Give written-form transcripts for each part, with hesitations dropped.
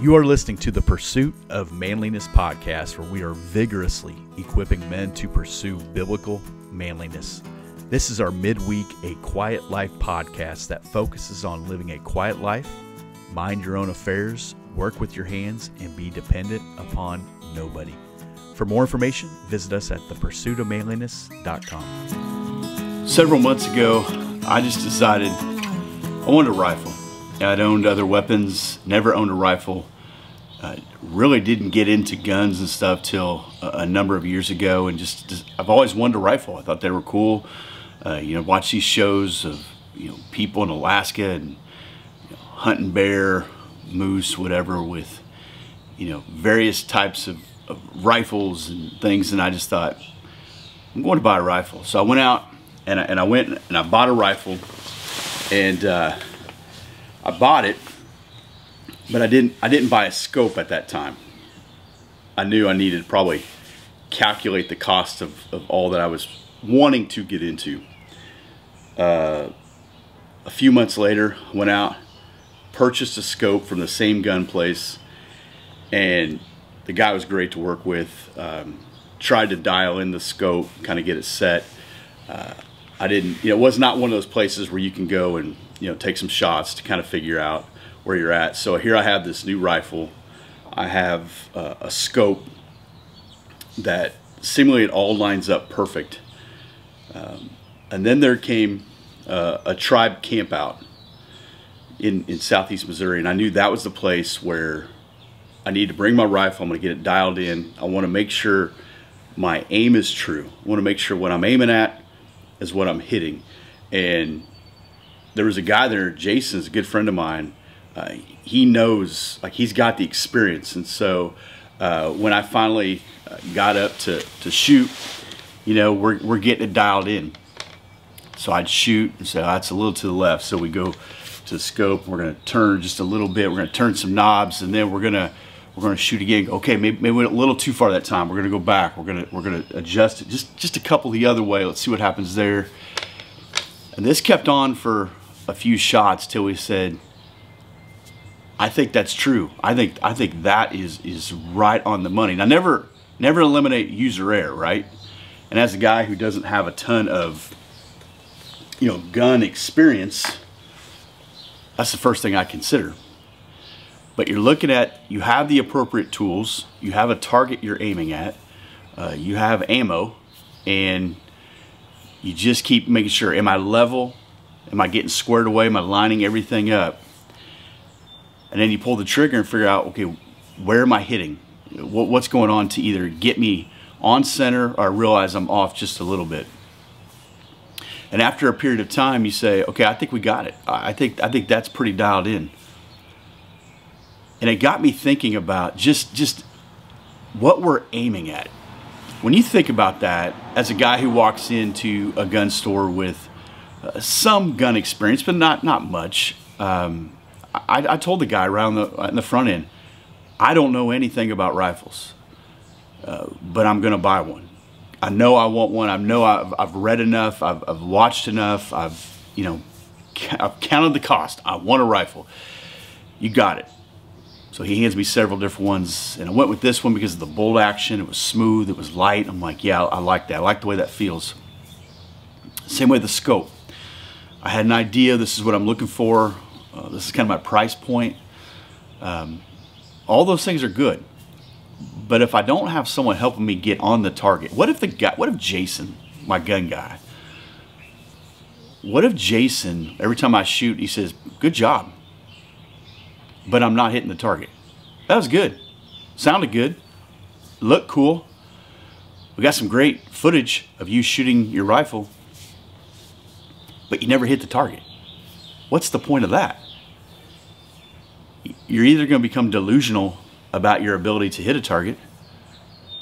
You are listening to the Pursuit of Manliness podcast, where we are vigorously equipping men to pursue biblical manliness. This is our midweek A Quiet Life podcast that focuses on living a quiet life, mind your own affairs, work with your hands, and be dependent upon nobody. For more information, visit us at thepursuitofmanliness.com. Several months ago, I just decided I wanted a rifle. I'd owned other weapons, never owned a rifle. Really didn't get into guns and stuff till a number of years ago, and just I've always wanted a rifle. I thought they were cool. Watch these shows of people in Alaska and hunting bear, moose, whatever, with various types of rifles and things, and I just thought I'm going to buy a rifle. So I went out and I bought a rifle, and I bought it. But I didn't buy a scope at that time. I knew I needed to probably calculate the cost of all that I was wanting to get into. A few months later, went out, purchased a scope from the same gun place, and the guy was great to work with. Tried to dial in the scope, kind of get it set. It was not one of those places where you can go and take some shots to kind of figure out where you're at. So here I have this new rifle. I have a scope that seemingly it all lines up perfect. And then there came a tribe camp out in southeast Missouri, and I knew that was the place where I need to bring my rifle. I'm going to get it dialed in. I want to make sure my aim is true. I want to make sure what I'm aiming at is what I'm hitting. And there was a guy there, Jason's a good friend of mine. He knows, he's got the experience, and so when I finally got up to shoot, we're getting it dialed in. So I'd shoot and say, that's a little to the left. So we go to the scope. We're going to turn just a little bit. We're going to turn some knobs, and then we're going to shoot again. Okay, maybe we went a little too far that time. We're going to go back. We're going to adjust it just a couple the other way. Let's see what happens there. And this kept on for a few shots till we said, I think that's true. I think that is right on the money. Now, never eliminate user error, right? And as a guy who doesn't have a ton of gun experience, that's the first thing I consider. But you're looking at, you have the appropriate tools, you have a target you're aiming at, you have ammo, and you just keep making sure, am I level? Am I getting squared away? Am I lining everything up? And then you pull the trigger and figure out, okay, where am I hitting? What's going on to either get me on center or realize I'm off just a little bit. And after a period of time, you say, okay, I think we got it. I think that's pretty dialed in. And it got me thinking about just what we're aiming at. When you think about that, as a guy who walks into a gun store with some gun experience, but not much, I told the guy around in the front end, I don't know anything about rifles, but I'm going to buy one. I know I want one. I know I've read enough. I've watched enough. I've counted the cost. I want a rifle. You got it. So he hands me several different ones, and I went with this one because of the bolt action. It was smooth. It was light. I'm like, yeah, I like that. I like the way that feels. Same way with the scope. I had an idea. This is what I'm looking for. This is kind of my price point. All those things are good, but if I don't have someone helping me get on the target, what if Jason, my gun guy, what if Jason, every time I shoot, he says, good job, but I'm not hitting the target? That was good. Sounded good. Looked cool. We got some great footage of you shooting your rifle, but you never hit the target. What's the point of that? You're either going to become delusional about your ability to hit a target,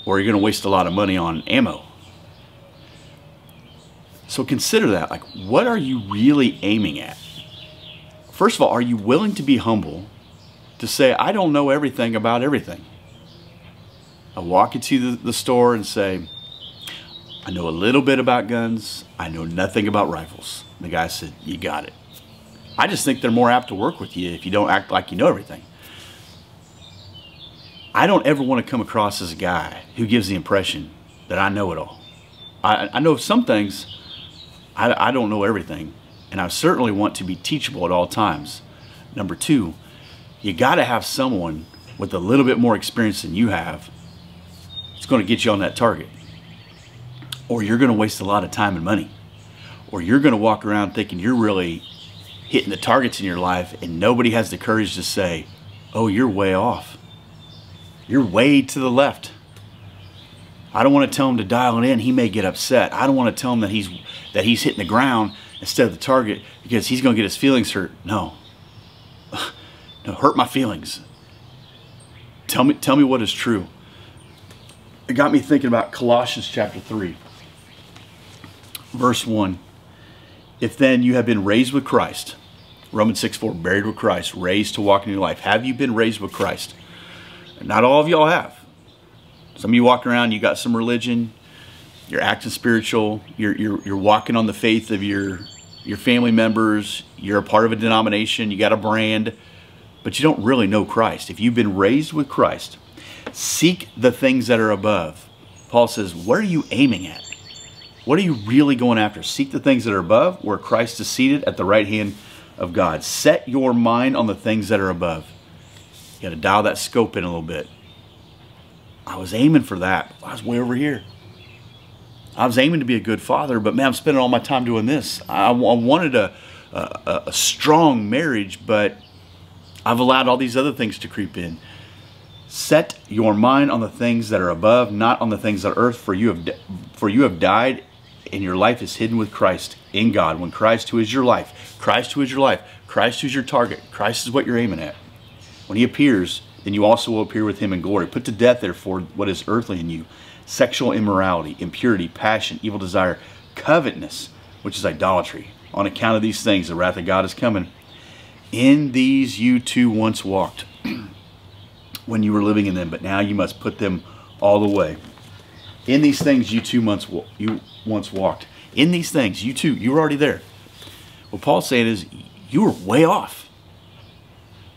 or you're going to waste a lot of money on ammo. So consider that. What are you really aiming at? First of all, are you willing to be humble to say, I don't know everything about everything? I walk into the store and say, I know a little bit about guns. I know nothing about rifles. The guy said, you got it. I just think they're more apt to work with you if you don't act like you know everything. I don't ever want to come across as a guy who gives the impression that I know it all. I know some things, I don't know everything, and I certainly want to be teachable at all times. Number two, you got to have someone with a little bit more experience than you have. It's going to get you on that target. Or you're going to waste a lot of time and money. Or you're going to walk around thinking you're really hitting the targets in your life, and nobody has the courage to say, oh, you're way off. You're way to the left. I don't want to tell him to dial it in. He may get upset. I don't want to tell him that he's hitting the ground instead of the target because he's going to get his feelings hurt. No. No, hurt my feelings. Tell me what is true. It got me thinking about Colossians chapter 3, verse 1. If then you have been raised with Christ, Romans 6:4, buried with Christ, raised to walk in your life. Have you been raised with Christ? Not all of y'all have. Some of you walk around, you got some religion, you're acting spiritual, you're walking on the faith of your family members, you're a part of a denomination, you got a brand, but you don't really know Christ. If you've been raised with Christ, seek the things that are above. Paul says, what are you aiming at? What are you really going after? Seek the things that are above, where Christ is seated at the right hand of God. Set your mind on the things that are above. You got to dial that scope in a little bit. I was aiming for that. I was way over here. I was aiming to be a good father, but man, I'm spending all my time doing this. I wanted a strong marriage, but I've allowed all these other things to creep in. Set your mind on the things that are above, not on the things that are earth, for you have died, and your life is hidden with Christ in God. When Christ, who is your life, Christ, who is your life, Christ, who's your target, Christ is what you're aiming at. When he appears, then you also will appear with him in glory. Put to death, therefore, what is earthly in you: sexual immorality, impurity, passion, evil desire, covetousness, which is idolatry. On account of these things, the wrath of God is coming. In these you too once walked, when you were living in them, but now you must put them all away. In these things you once walked. In these things, you were already there. What Paul's saying is, you were way off.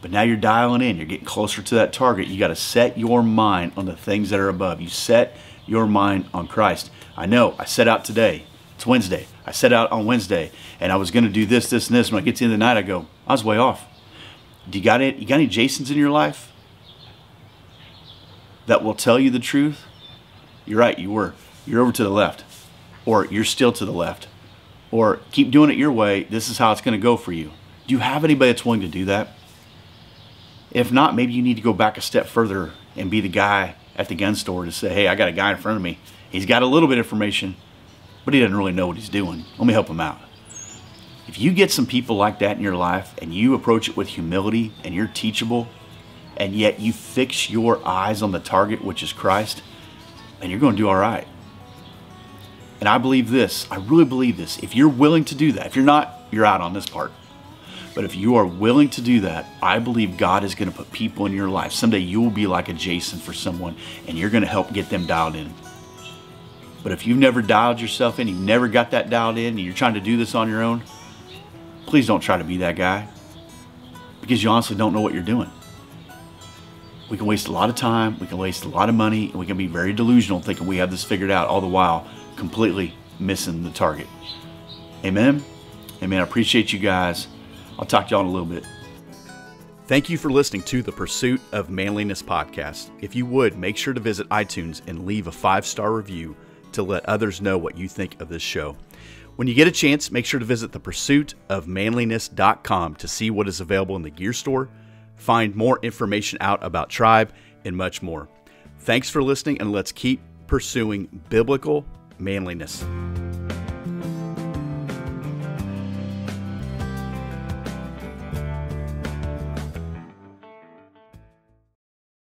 But now you're dialing in. You're getting closer to that target. You got to set your mind on the things that are above. You set your mind on Christ. I know, I set out today. It's Wednesday. I set out on Wednesday, and I was going to do this, this, and this. When I get to the end of the night, I go, I was way off. You got any Jasons in your life that will tell you the truth? You're right, you were. You're over to the left. Or you're still to the left. Or keep doing it your way. This is how it's going to go for you. Do you have anybody that's willing to do that? If not, maybe you need to go back a step further and be the guy at the gun store to say, hey, I got a guy in front of me. He's got a little bit of information, but he doesn't really know what he's doing. Let me help him out. If you get some people like that in your life and you approach it with humility and you're teachable, and yet you fix your eyes on the target, which is Christ, and you're going to do all right. And I believe this. I really believe this. If you're willing to do that, if you're not, you're out on this part. But if you are willing to do that, I believe God is going to put people in your life. Someday you will be like a Jason for someone, and you're going to help get them dialed in. But if you've never dialed yourself in, you've never got that dialed in, and you're trying to do this on your own, please don't try to be that guy, because you honestly don't know what you're doing. We can waste a lot of time, we can waste a lot of money, and we can be very delusional thinking we have this figured out, all the while completely missing the target. Amen? Amen. I appreciate you guys. I'll talk to y'all in a little bit. Thank you for listening to the Pursuit of Manliness podcast. If you would, make sure to visit iTunes and leave a 5-star review to let others know what you think of this show. When you get a chance, make sure to visit thepursuitofmanliness.com to see what is available in the gear store, find more information out about Tribe, and much more. Thanks for listening, and let's keep pursuing biblical manliness.